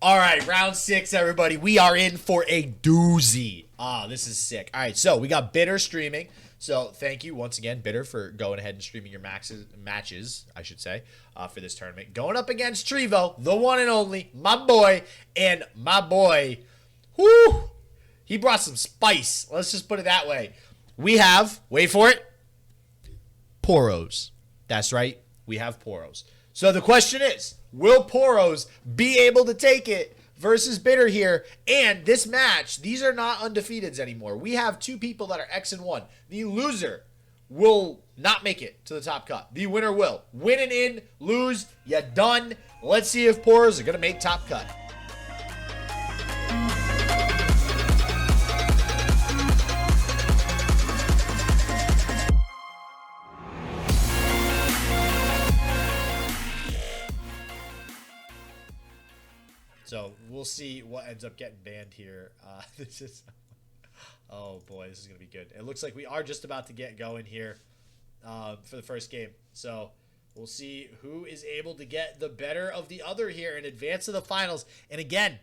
All right, round 6, everybody. We are in for a doozy. This is sick. All right, so we got B1tter streaming. So thank you once again, B1tter, for going ahead and streaming your matches, I should say, for this tournament. Going up against Trivo, the one and only, my boy, and my boy, whoo, he brought some spice. Let's just put it that way. We have, wait for it, Poros. That's right, we have Poros. So the question is, will Poros be able to take it versus B1tter here? And this match, these are not undefeateds anymore. We have two people that are X and 1. The loser will not make it to the top cut. The winner will. Win and in, lose, you done. Let's see if Poros are going to make top cut. So we'll see what ends up getting banned here. This is, oh boy, this is gonna be good. It looks like we are just about to get going here for the first game. So we'll see who is able to get the better of the other here in advance of the finals. And again,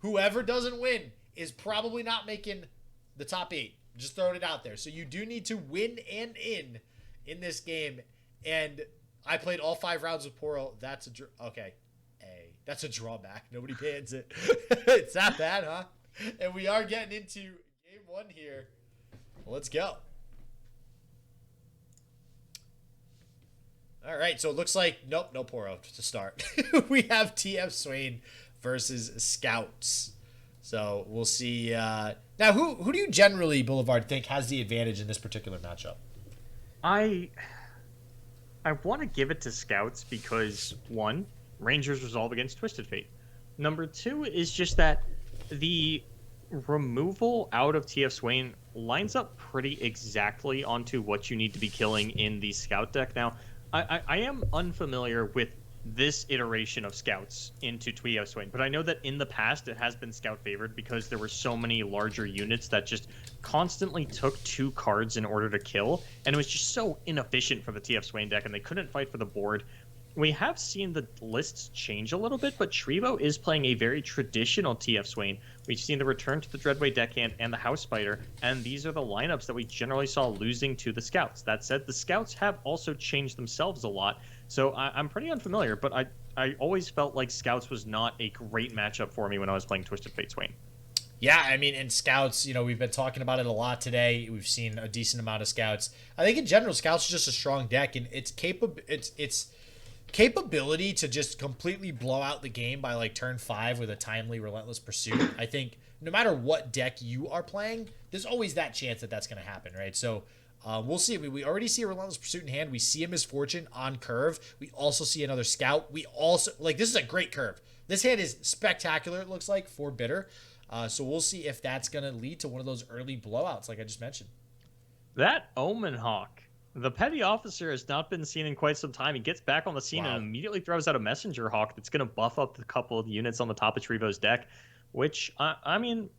whoever doesn't win is probably not making the top 8. Just throwing it out there. So you do need to win and in this game. And I played all 5 rounds with Poro. That's a okay. That's a drawback. Nobody bans it. It's that bad, huh? And we are getting into game 1 here. Let's go. All right, so it looks like, nope, no Poro to start. We have TF Swain versus Scouts. So we'll see. Now, who do you generally, Boulevard, think has the advantage in this particular matchup? I want to give it to Scouts because, one, Rangers resolve against Twisted Fate. Number 2 is just that the removal out of TF Swain lines up pretty exactly onto what you need to be killing in the Scout deck. Now, I am unfamiliar with this iteration of Scouts into TF Swain, but I know that in the past it has been Scout favored because there were so many larger units that just constantly took 2 cards in order to kill, and it was just so inefficient for the TF Swain deck, and they couldn't fight for the board. We have seen the lists change a little bit, but Trivo is playing a very traditional TF Swain. We've seen the return to the Dreadway Deckhand and the House Spider, and these are the lineups that we generally saw losing to the Scouts. That said, the Scouts have also changed themselves a lot, so I'm pretty unfamiliar, but I always felt like Scouts was not a great matchup for me when I was playing Twisted Fate Swain. Yeah, I mean, in Scouts, we've been talking about it a lot today. We've seen a decent amount of Scouts. I think in general, Scouts is just a strong deck, and it's capability to just completely blow out the game by like turn 5 with a timely relentless pursuit. I think no matter what deck you are playing, there's always that chance that that's going to happen, right? So we'll see. We already see a relentless pursuit in hand. We see a misfortune on curve. We also see another Scout. We also this is a great curve. This hand is spectacular, it looks like, for B1tter. So we'll see if that's going to lead to one of those early blowouts like I just mentioned. That Omen Hawk. The Petty Officer has not been seen in quite some time. He gets back on the scene and immediately throws out a Messenger Hawk that's going to buff up the couple of units on the top of Trivo's deck, which, I mean,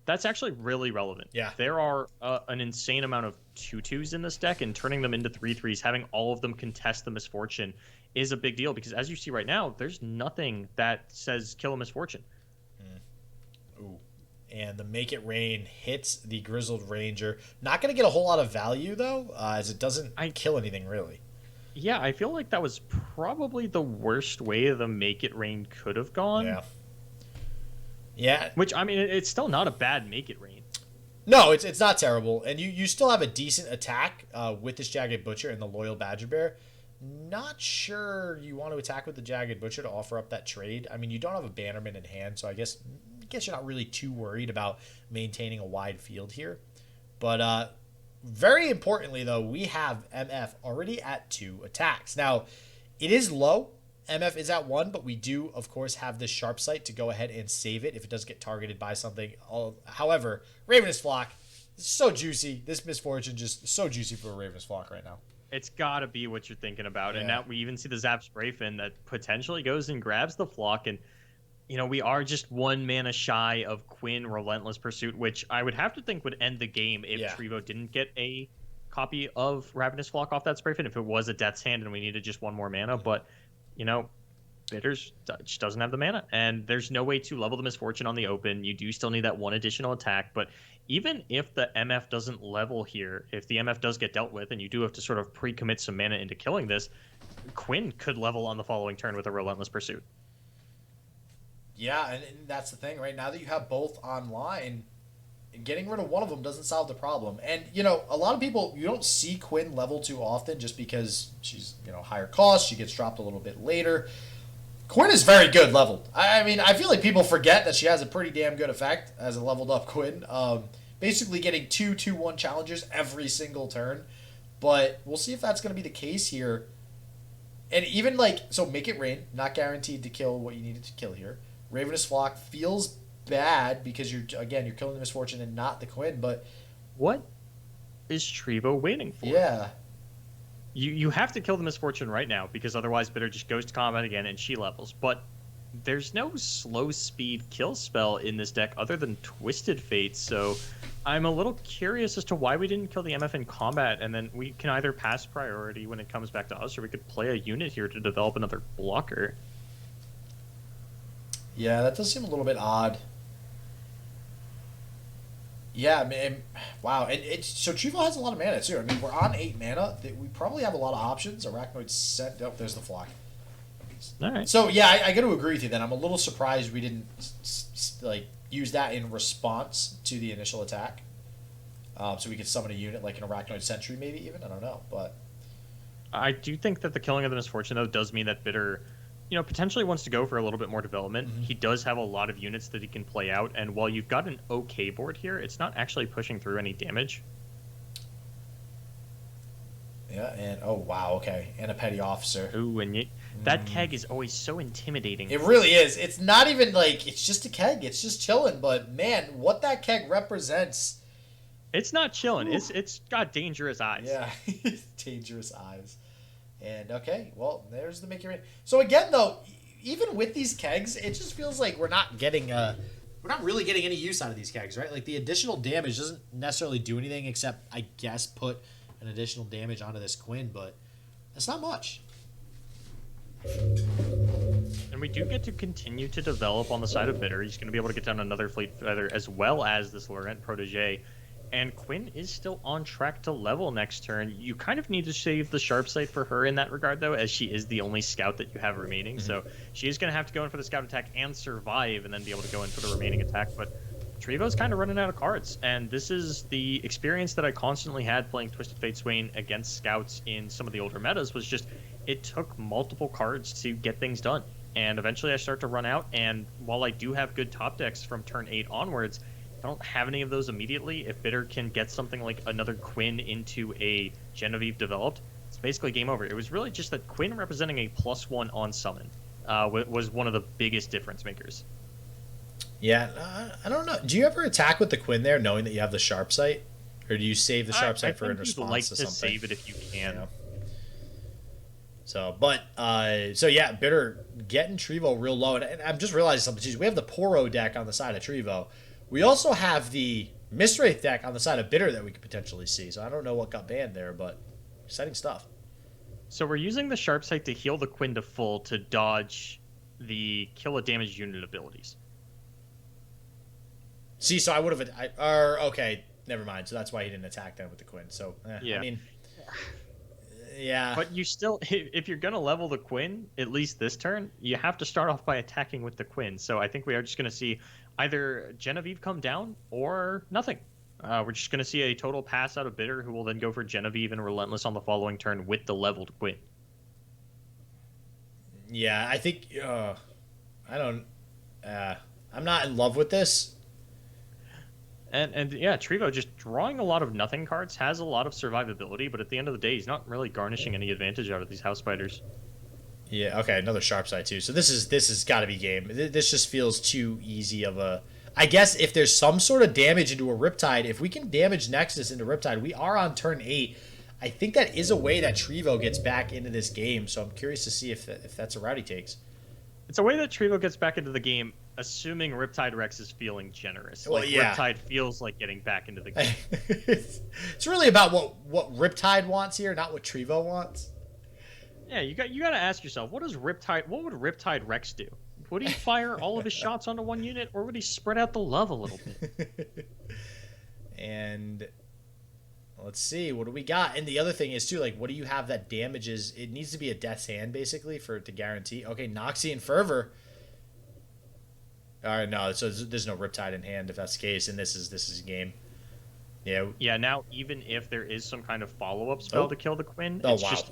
that's actually really relevant. Yeah. There are an insane amount of 2/2s in this deck, and turning them into 3/3s, having all of them contest the Misfortune is a big deal, because as you see right now, there's nothing that says kill a Misfortune. Ooh. And the Make It Rain hits the Grizzled Ranger. Not going to get a whole lot of value, though, as it doesn't kill anything, really. Yeah, I feel like that was probably the worst way the Make It Rain could have gone. Yeah. Yeah. Which, I mean, it's still not a bad Make It Rain. No, it's not terrible. And you still have a decent attack with this Jagged Butcher and the Loyal Badger Bear. Not sure you want to attack with the Jagged Butcher to offer up that trade. I mean, you don't have a Bannerman in hand, so I guess you're not really too worried about maintaining a wide field here. But very importantly, though, we have MF already at 2 attacks. Now, it is low. MF is at 1, but we do, of course, have this Sharp Sight to go ahead and save it if it does get targeted by something. However, Ravenous Flock is so juicy. This Misfortune just so juicy for a Ravenous Flock right now. It's got to be what you're thinking about. Yeah. And now we even see the Zap Sprayfin that potentially goes and grabs the Flock. And, we are just 1 mana shy of Quinn Relentless Pursuit, which I would have to think would end the game if Trivo didn't get a copy of Ravenous Flock off that Sprayfin, if it was a Death's Hand and we needed just 1 more mana. But, Bitters just doesn't have the mana, and there's no way to level the Misfortune on the open. You do still need that one additional attack, but even if the MF doesn't level here, if the MF does get dealt with, and you do have to sort of pre-commit some mana into killing this, Quinn could level on the following turn with a Relentless Pursuit. Yeah, and that's the thing. Right now that you have both online, getting rid of one of them doesn't solve the problem. And, you know, a lot of people, you don't see Quinn level too often just because she's, you know, higher cost. She gets dropped a little bit later. Quinn is very good leveled. I mean, I feel like people forget that she has a pretty damn good effect as a leveled up Quinn. Basically getting 2/2/1 challengers every single turn. But we'll see if that's going to be the case here. And even like, so Make It Rain, not guaranteed to kill what you needed to kill here. Ravenous Flock feels bad because you're killing the Misfortune and not the Quinn, but what is Trivo waiting for? Yeah. You have to kill the Misfortune right now because otherwise Bitter just goes to combat again and she levels. But there's no slow speed kill spell in this deck other than Twisted Fate, so I'm a little curious as to why we didn't kill the MF in combat, and then we can either pass priority when it comes back to us, or we could play a unit here to develop another blocker. Yeah, that does seem a little bit odd. Yeah, man. Wow. And so Trivo has a lot of mana too. I mean, we're on 8 mana. We probably have a lot of options. Arachnoid set. Oh, there's the flock. All right. So yeah, I got to agree with you. Then I'm a little surprised we didn't like use that in response to the initial attack. So we could summon a unit like an Arachnoid Sentry, maybe even. I don't know, but I do think that the killing of the Misfortune though does mean that Bitter, you know, potentially wants to go for a little bit more development. Mm-hmm. He does have a lot of units that he can play out, and while you've got an okay board here, it's not actually pushing through any damage. Yeah, and oh wow, okay, and a Petty Officer. Ooh, and that keg is always so intimidating. It really is. It's not even like, it's just a keg. It's just chilling, but man, what that keg represents. It's not chilling. Ooh. It's got dangerous eyes. Yeah, dangerous eyes. And okay, well, there's the Make It Rain. So again, though, even with these kegs, it just feels like we're not really getting any use out of these kegs, right? Like the additional damage doesn't necessarily do anything except, I guess, put an additional damage onto this Quinn, but that's not much. And we do get to continue to develop on the side of Bitter. He's going to be able to get down another Fleet Feather as well as this Laurent Protege. And Quinn is still on track to level next turn. You kind of need to save the Sharp Sight for her in that regard, though, as she is the only scout that you have remaining. Mm-hmm. So she is going to have to go in for the scout attack and survive and then be able to go in for the remaining attack. But Trivo's kind of running out of cards. And this is the experience that I constantly had playing Twisted Fate Swain against scouts in some of the older metas, was just it took multiple cards to get things done. And eventually I start to run out. And while I do have good top decks from turn 8 onwards, I don't have any of those immediately. If Bitter can get something like another Quinn into a Genevieve developed, it's basically game over. It was really just that Quinn representing a +1 on summon was one of the biggest difference makers. Yeah, I don't know. Do you ever attack with the Quinn there, knowing that you have the Sharp Sight, or do you save the Sharp Sight for in response to something? Save it if you can. Yeah. So yeah, Bitter getting Trivo real low, and I'm just realizing something. Geez, we have the Poro deck on the side of Trivo. We also have the Mistwraith deck on the side of Bitter that we could potentially see. So I don't know what got banned there, but exciting stuff. So we're using the Sharp Sight to heal the Quinn to full to dodge the kill a damaged unit abilities. See, so I would have... okay, never mind. So that's why he didn't attack them with the Quinn. So, yeah. I mean... Yeah. But you still... If you're going to level the Quinn, at least this turn, you have to start off by attacking with the Quinn. So I think we are just going to see either Genevieve come down or nothing. We're just going to see a total pass out of Bitter, who will then go for Genevieve and Relentless on the following turn with the leveled Quinn. Yeah, I think... I don't... I'm not in love with this. And yeah, Trivo just drawing a lot of nothing cards, has a lot of survivability, but at the end of the day, he's not really garnishing any advantage out of these House Fighters. Yeah, okay, another Sharp Side too. So this has got to be game. This just feels too easy of a... I guess if there's some sort of damage into a Riptide, if we can damage Nexus into Riptide, we are on turn 8. I think that is a way that Trivo gets back into this game, so I'm curious to see if that's a route he takes. It's a way that Trivo gets back into the game, assuming Riptide Rex is feeling generous. Well, yeah. Riptide feels like getting back into the game. It's really about what Riptide wants here, not what Trivo wants. Yeah, you got to ask yourself, what would Riptide Rex do? Would he fire all of his shots onto one unit, or would he spread out the love a little bit? And let's see, what do we got? And the other thing is too, like, what do you have that damages? It needs to be a Death's Hand basically for it to guarantee. Okay, Noxie and Fervor. All right, no, so there's no Riptide in hand if that's the case, and this is a game. Yeah. Yeah. Now, even if there is some kind of follow-up spell to kill the Quinn, Oh, it's wow. just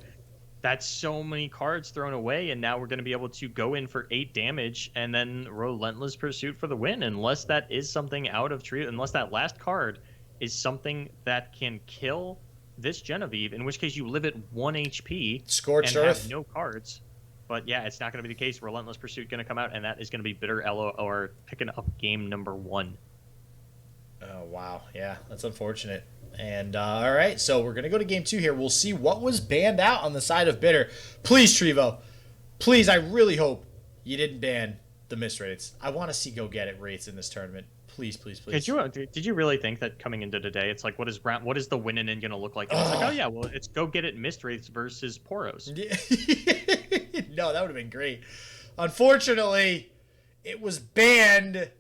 that's so many cards thrown away, and now we're going to be able to go in for 8 damage and then Relentless Pursuit for the win, unless that is something out of Trivo, unless that last card is something that can kill this Genevieve, in which case you live at 1 HP Scorched and Earth. have no cards. But yeah, it's not going to be the case. Relentless Pursuit going to come out, and that is going to be Bitter LOR picking up game number 1. Oh, wow. Yeah, that's unfortunate. And all right, so we're going to go to game 2 here. We'll see what was banned out on the side of Bitter. Please, Trivo. Please, I really hope you didn't ban the miss rates. I want to see go get it rates in this tournament. Please, please, please. Did you really think that coming into today, it's like, what is the winning in going to look like? And it's like, oh yeah, well, it's go get it missed rates versus Poros. No, that would have been great. Unfortunately, it was banned.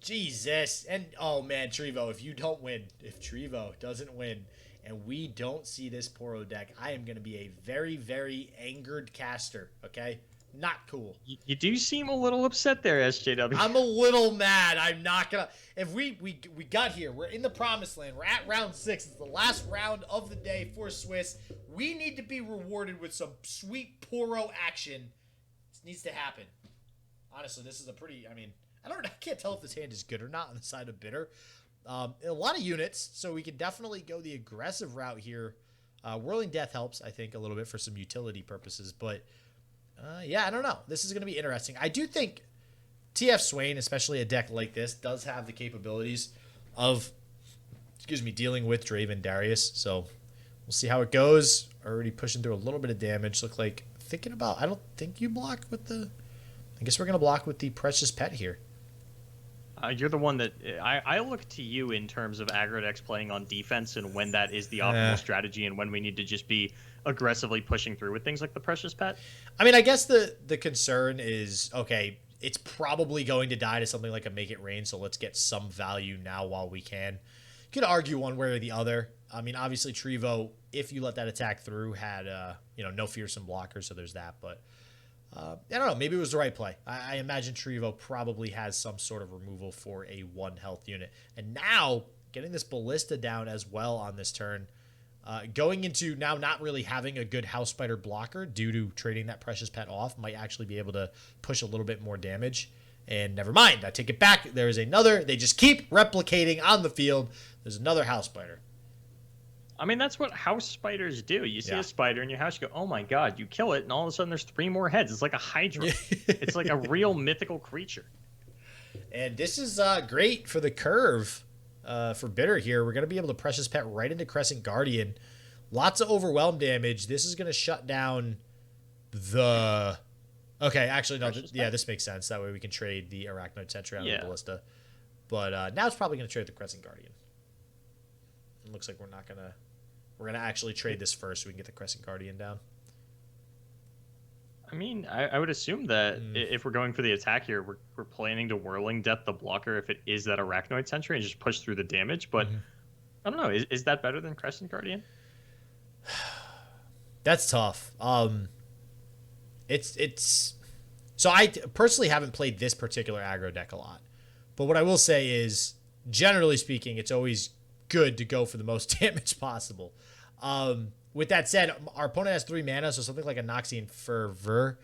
Jesus. And, oh, man, Trivo, if Trivo doesn't win and we don't see this Poro deck, I am going to be a very, very angered caster, okay? Not cool. You do seem a little upset there, SJW. I'm a little mad. I'm not going to... If we got here, we're in the promised land. We're at round 6. It's the last round of the day for Swiss. We need to be rewarded with some sweet Poro action. This needs to happen. Honestly, this is a pretty... I can't tell if this hand is good or not on the side of Bitter. A lot of units, so we can definitely go the aggressive route here. Whirling Death helps, I think, a little bit for some utility purposes. But, yeah, I don't know. This is going to be interesting. I do think TF Swain, especially a deck like this, does have the capabilities of, dealing with Draven Darius. So we'll see how it goes. Already pushing through a little bit of damage. Look like thinking about, I don't think you block with the... I guess we're going to block with the Precious Pet here. You're the one that I look to you in terms of aggro decks playing on defense and when that is the optimal strategy and when we need to just be aggressively pushing through with things like the Precious Pet. I guess the concern is, okay, it's probably going to die to something like a Make It Rain, so let's get some value now while we can. You could argue one way or the other. Obviously Trivo, if you let that attack through, had no fearsome blockers, so there's that, but... I don't know. Maybe it was the right play. I imagine Trivo probably has some sort of removal for a 1 health unit. And now, getting this Ballista down as well on this turn. Going into now not really having a good House Spider blocker due to trading that Precious Pet off might actually be able to push a little bit more damage. And never mind. I take it back. There is another. They just keep replicating on the field. There's another House Spider. That's what house spiders do. You see a spider in your house, you go, oh my god, you kill it, and all of a sudden there's 3 more heads. It's like a Hydra. It's like a real mythical creature. And this is great for the curve for Bitter here. We're going to be able to Precious Pet right into Crescent Guardian. Lots of overwhelm damage. This is going to shut down the... Okay, actually, no. This makes sense. That way we can trade the Arachnoid Sentry out of the Ballista. But now it's probably going to trade the Crescent Guardian. It looks like we're not going to... We're going to actually trade this first so we can get the Crescent Guardian down. I would assume that if we're going for the attack here, we're planning to Whirling Death the blocker if it is that Arachnoid Sentry and just push through the damage. But I don't know. Is that better than Crescent Guardian? That's tough. It's so I personally haven't played this particular aggro deck a lot. But what I will say is, generally speaking, it's always good to go for the most damage possible. With that said, our opponent has 3 mana, so something like a Noxie and Fervor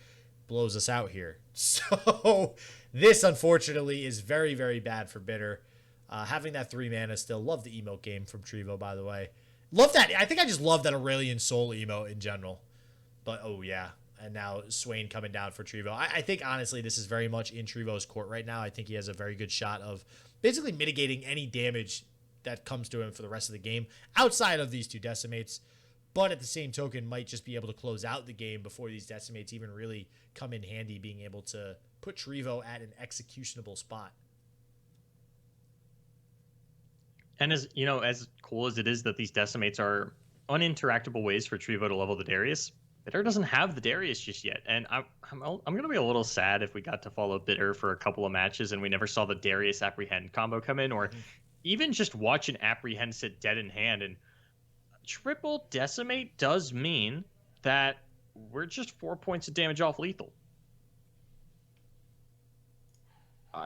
blows us out here. So this, unfortunately, is very, very bad for Bitter. Having that 3 mana still. Love the emote game from Trivo, by the way. Love that. I think I just love that Aurelian Soul emote in general. But, oh, yeah. And now Swain coming down for Trivo. I think, honestly, this is very much in Trivo's court right now. I think he has a very good shot of basically mitigating any damage that comes to him for the rest of the game outside of these 2 Decimates. But at the same token, might just be able to close out the game before these Decimates even really come in handy, being able to put Trivo at an executionable spot. And as cool as it is that these Decimates are uninteractable ways for Trivo to level the Darius, B1tter doesn't have the Darius just yet, and I'm gonna be a little sad if we got to follow B1tter for a couple of matches and we never saw the Darius apprehend combo come in, or even just watch an apprehend sit dead in hand. And triple decimate does mean that we're just 4 points of damage off lethal.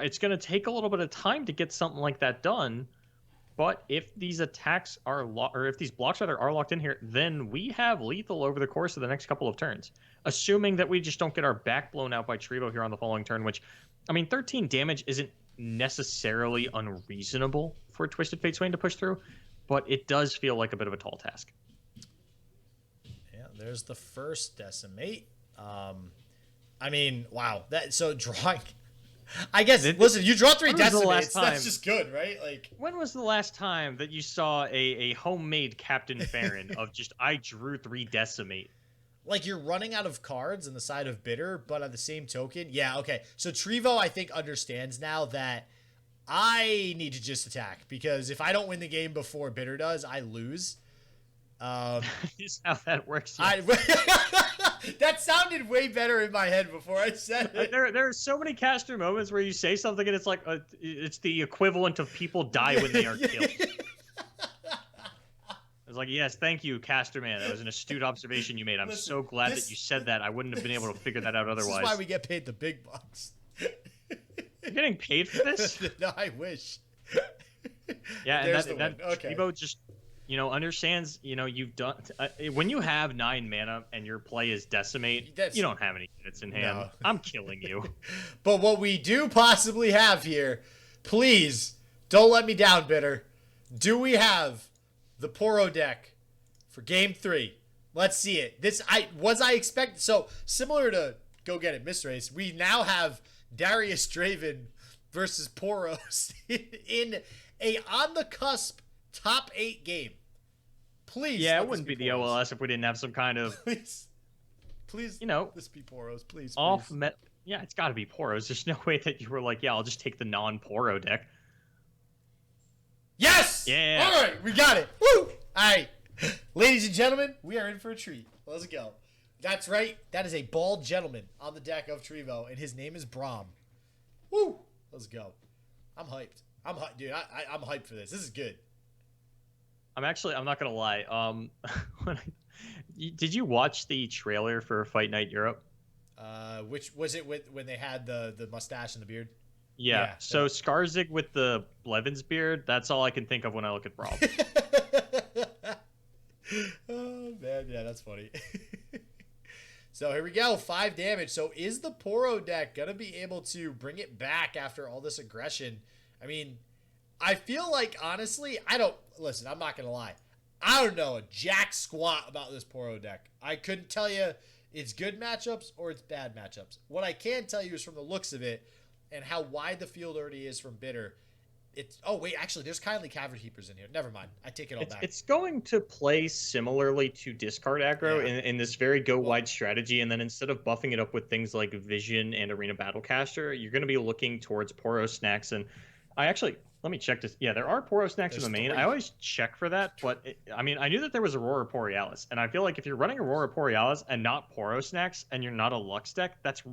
It's going to take a little bit of time to get something like that done, but if these attacks are or if these blocks rather are locked in here, then we have lethal over the course of the next couple of turns, assuming that we just don't get our back blown out by Trivo here on the following turn. Which, I mean, 13 damage isn't necessarily unreasonable for Twisted Fate Swain to push through, but it does feel like a bit of a tall task. Yeah, there's the first decimate. I mean, wow. So drawing, I guess. Listen, you draw 3 decimates. That's just good, right? Like, when was the last time that you saw a homemade Captain Farron of just I drew 3 decimate? Like, you're running out of cards on the side of B1tter, but on the same token, yeah, okay. So Trivo, I think, understands now that I need to just attack, because if I don't win the game before B1tter does, I lose. Is how that works. That sounded way better in my head before I said it. There are so many caster moments where you say something and it's like it's the equivalent of people die when they are killed. It's like, yes, thank you, caster man. That was an astute observation you made. I'm so glad that you said that. I wouldn't have been able to figure that out otherwise. This is why we get paid the big bucks. You're getting paid for this? No, I wish. Yeah, and that okay. Trivo just, understands, you've done... when you have 9 mana and your play is decimate, you don't have any units in hand. No. I'm killing you. But what we do possibly have here, please, don't let me down, B1tter. Do we have the Poro deck for Game 3? Let's see it. I expect... So, similar to Go Get It Miss Race, we now have Darius Draven versus Poros in a on-the-cusp top 8 game. Please. Yeah, it wouldn't be the OLS if we didn't have some kind of... Please, this be Poros, please. Yeah, it's got to be Poros. There's no way that you were like, yeah, I'll just take the non-Poro deck. Yes! Yeah! All right, we got it. Woo! All right. Ladies and gentlemen, we are in for a treat. Let's go. That's right. That is a bald gentleman on the deck of Trivo, and his name is Braum. Woo! Let's go. I'm hyped. Dude, I'm hyped for this. This is good. I'm not gonna lie. Did you watch the trailer for Fight Night Europe? Which was it when they had the mustache and the beard? Yeah. So Skarsgård with the Blevins beard. That's all I can think of when I look at Braum. Oh man, yeah, that's funny. So here we go, 5 damage. So is the Poro deck gonna be able to bring it back after all this aggression? I mean, I feel like, honestly, I'm not going to lie. I don't know a jack squat about this Poro deck. I couldn't tell you it's good matchups or it's bad matchups. What I can tell you is from the looks of it and how wide the field already is from B1tter. Actually, there's kindly Cavern Keepers in here. Never mind. I take it all back. It's going to play similarly to discard aggro in this very wide strategy, and then instead of buffing it up with things like Vision and Arena Battlecaster, you're going to be looking towards Poro snacks. And let me check this. Yeah, there are Poro snacks in the main. 3. I always check for that, but I knew that there was Aurora Borealis, and I feel like if you're running Aurora Borealis and not Poro snacks, and you're not a Lux deck, that's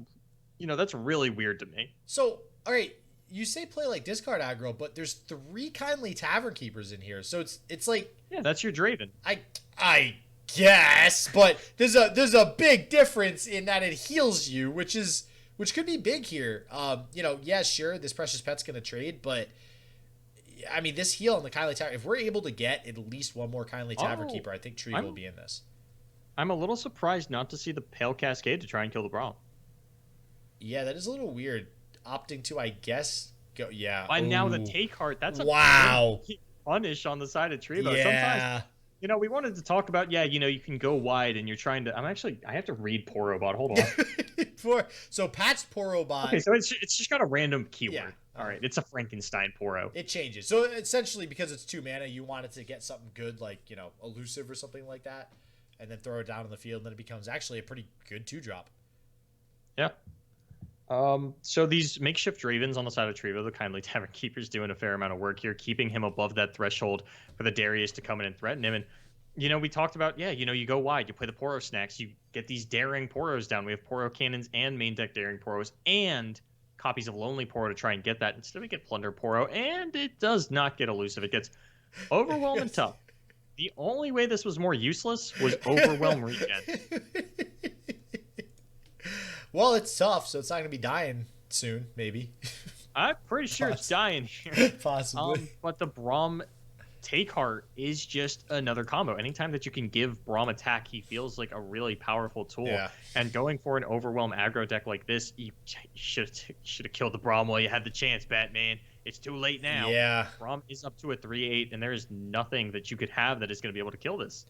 really weird to me. So, all right, you say play like discard aggro, but there's 3 kindly Tavern Keepers in here, so it's like, yeah, that's your Draven. I guess, but there's a big difference in that it heals you, which could be big here. Yeah, sure, this Precious Pet's gonna trade, but I mean, this heal on the Kindly Tavern, if we're able to get at least one more Kindly Tavern Keeper, I think Trivo will be in this. I'm a little surprised not to see the Pale Cascade to try and kill the Braum. Yeah, that is a little weird. Opting to, I guess, go. Yeah. And now the Take Heart. That's a punish on the side of Trivo. Yeah. Sometimes, we wanted to talk about, you can go wide and you're trying to. I have to read Porobot. Hold on. So patched Porobot. Okay, so it's just got a random keyword. Yeah. All right, it's a Frankenstein Poro. It changes. So essentially, because it's 2 mana, you want it to get something good like, elusive or something like that, and then throw it down on the field, and then it becomes actually a pretty good 2-drop. Yeah. So these makeshift Dravens on the side of Trivo, the Kindly Tavern Keeper's doing a fair amount of work here, keeping him above that threshold for the Darius to come in and threaten him. And, we talked about, you go wide, you play the Poro snacks, you get these daring Poros down. We have Poro cannons and main deck daring Poros and copies of Lonely Poro to try and get that. Instead, we get Plunder Poro, and it does not get elusive. It gets Overwhelm and Tough. The only way this was more useless was Overwhelm Regen. Well, it's tough, so it's not going to be dying soon, maybe. I'm pretty sure it's dying here. Possibly. But the Braum Take Heart is just another combo. Anytime that you can give Braum attack, he feels like a really powerful tool. Yeah. And going for an Overwhelm aggro deck like this, you should have killed the Braum while you had the chance, Batman. It's too late now. Yeah. Braum is up to a 3/8, and there is nothing that you could have that is going to be able to kill this.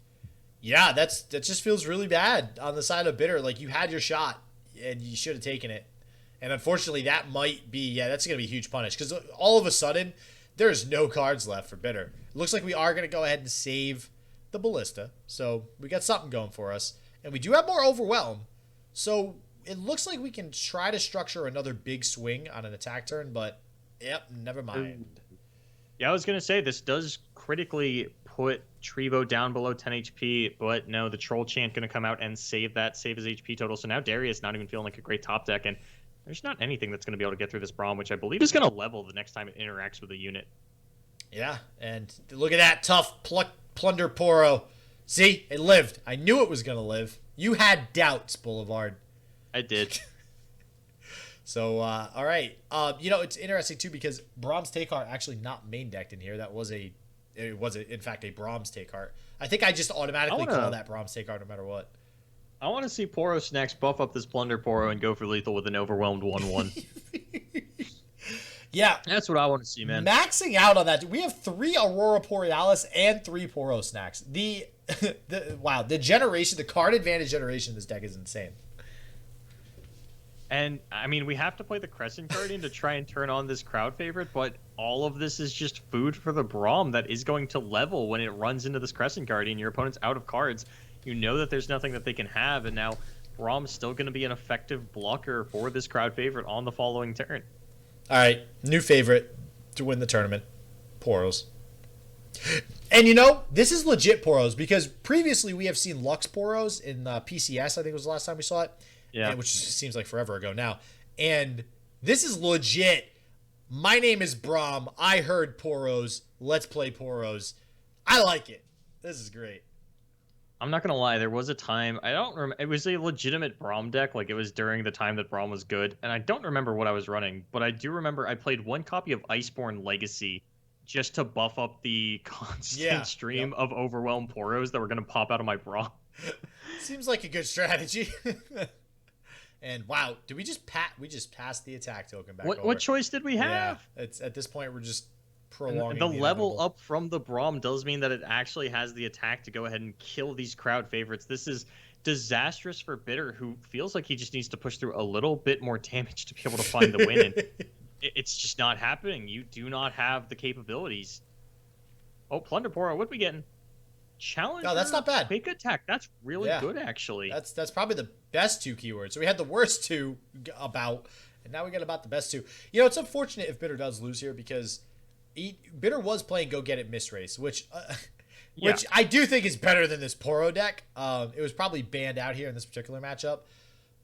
Yeah, that just feels really bad on the side of Bitter. Like, you had your shot, and you should have taken it. And unfortunately, that might be, that's going to be a huge punish. Because all of a sudden, there's no cards left for Bitter. It looks like we are going to go ahead and save the Ballista. So we got something going for us. And we do have more Overwhelm. So it looks like we can try to structure another big swing on an attack turn. But, yep, never mind. Yeah, I was going to say, this does critically put Trivo down below 10 HP. But no, the Troll Chant going to come out and save his HP total. So now Darius not even feeling like a great top deck. And there's not anything that's going to be able to get through this Braum, which I believe is going to level the next time it interacts with a unit. Yeah, and look at that tough Plunder Poro. See, it lived. I knew it was going to live. You had doubts, Boulevard. I did. So, all right. It's interesting, too, because Braum's Take Heart actually not main decked in here. It was, in fact, a Braum's Take Heart. I think I just automatically call that Braum's Take Heart no matter what. I want to see Poros next buff up this Plunder Poro and go for lethal with an overwhelmed 1/1. Yeah. That's what I want to see, man. Maxing out on that. We have 3 Aurora Borealis and 3 Poro snacks. The generation, the card advantage generation of this deck is insane. And, I mean, we have to play the Crescent Guardian to try and turn on this crowd favorite, but all of this is just food for the Braum that is going to level when it runs into this Crescent Guardian. Your opponent's out of cards. You know that there's nothing that they can have, and now Braum's still going to be an effective blocker for this crowd favorite on the following turn. All right, new favorite to win the tournament, PORO'S. And this is legit PORO'S because previously we have seen Lux PORO'S in PCS, I think was the last time we saw it. Yeah. Which seems like forever ago now. And this is legit. My name is Braum. I heard PORO'S. Let's play PORO'S. I like it. This is great. I'm not going to lie. There was a time, I don't remember, it was a legitimate Braum deck. Like, it was during the time that Braum was good. And I don't remember what I was running, but I do remember I played one copy of Iceborne Legacy just to buff up the constant stream of overwhelmed Poros that were going to pop out of my Braum. Seems like a good strategy. And wow, did we just passed the attack token back over. What choice did we have? Yeah, it's at this point we're just prolonging the level up from the Braum does mean that it actually has the attack to go ahead and kill these crowd favorites. This is disastrous for Bitter, who feels like he just needs to push through a little bit more damage to be able to find the win, and it's just not happening. You do not have the capabilities. Oh, Plunder Poro, what are we getting? Challenger. No, that's not bad. Quick attack. That's really good, actually. That's probably the best 2 keywords. So we had the worst 2 about, and now we got about the best 2. It's unfortunate if Bitter does lose here because Bitter was playing Go Get It Miss Race, which I do think is better than this Poro deck. It was probably banned out here in this particular matchup,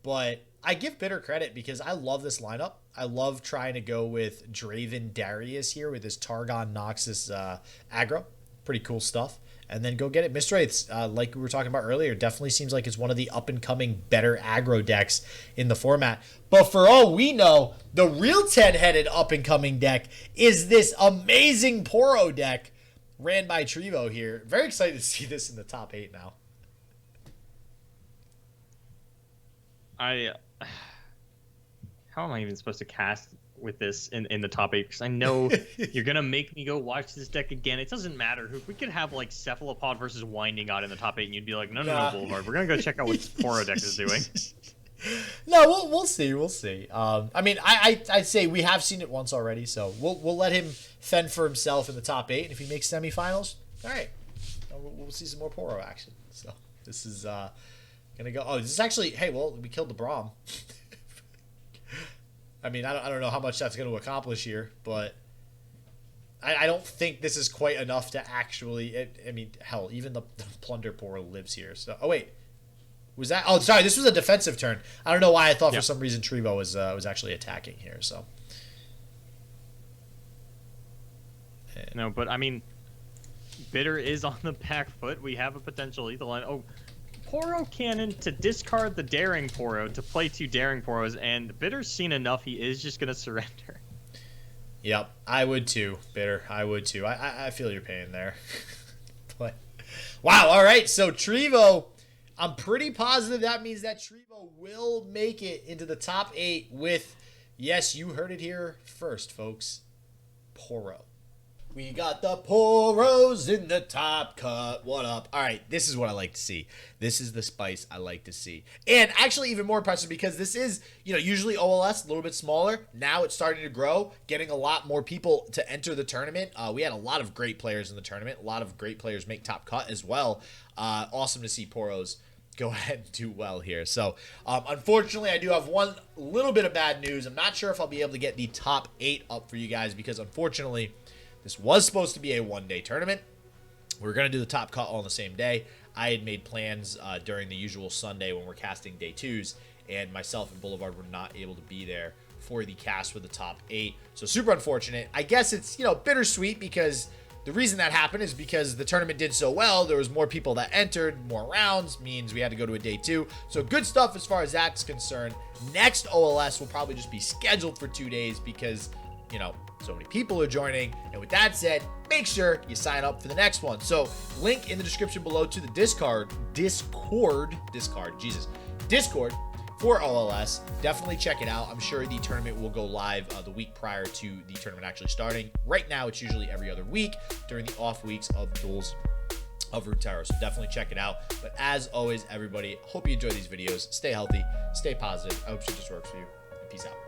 but I give Bitter credit because I love this lineup. I love trying to go with Draven Darius here with his Targon Noxus aggro. Pretty cool stuff. And then Go Get It Miss Wraiths, like we were talking about earlier, definitely seems like it's one of the up-and-coming better aggro decks in the format. But for all we know, the real 10-headed up-and-coming deck is this amazing Poro deck ran by Trivo here. Very excited to see this in the top 8 now. How am I even supposed to cast with this in the top 8? Because I know you're gonna make me go watch this deck again. It doesn't matter who. We could have like Cephalopod versus Winding God in the top 8, and you'd be like, no, Boulevard. We're gonna go check out what this Poro deck is doing. No, we'll see. I mean, I'd say we have seen it once already, so we'll let him fend for himself in the top 8. And if he makes semifinals, all right, we'll see some more Poro action. So this is gonna go. Oh, this is actually. Hey, well, we killed the Braum. I mean, I don't know how much that's going to accomplish here, but I don't think this is quite enough to actually. I mean, hell, even the Plunder Poro lives here. So, oh wait, was that? Oh, sorry, this was a defensive turn. I don't know why I thought for some reason Trivo was actually attacking here. So, no, but I mean, B1tter is on the back foot. We have a potential lethal line. Oh, Poro Cannon to discard the Daring Poro to play 2 Daring Poros, and B1tter's seen enough. He is just gonna surrender. Yep, I would too, B1tter. I would too. I feel your pain there. But wow, all right. So Trivo, I'm pretty positive that means that Trivo will make it into the top 8 with, yes, you heard it here first, folks, Poro. We got the Poros in the top cut. What up? All right, this is what I like to see. This is the spice I like to see. And actually even more impressive because this is, usually OLS, a little bit smaller. Now it's starting to grow, getting a lot more people to enter the tournament. We had a lot of great players in the tournament. A lot of great players make top cut as well. Awesome to see Poros go ahead and do well here. So, unfortunately, I do have one little bit of bad news. I'm not sure if I'll be able to get the top 8 up for you guys because, unfortunately, this was supposed to be a one-day tournament. We were going to do the top cut all on the same day. I had made plans during the usual Sunday when we're casting day 2s, and myself and Boulevard were not able to be there for the cast for the top 8. So super unfortunate. I guess it's, bittersweet because the reason that happened is because the tournament did so well. There was more people that entered, more rounds, means we had to go to a day 2. So good stuff as far as that's concerned. Next OLS will probably just be scheduled for 2 days because, so many people are joining. And with that said, make sure you sign up for the next one. So link in the description below to the Discord for OLS. Definitely check it out. I'm sure the tournament will go live the week prior to the tournament actually starting. Right now, it's usually every other week during the off weeks of duels of Runeterra. So definitely check it out. But as always, everybody, hope you enjoy these videos. Stay healthy, stay positive. I hope shit just works for you. And peace out.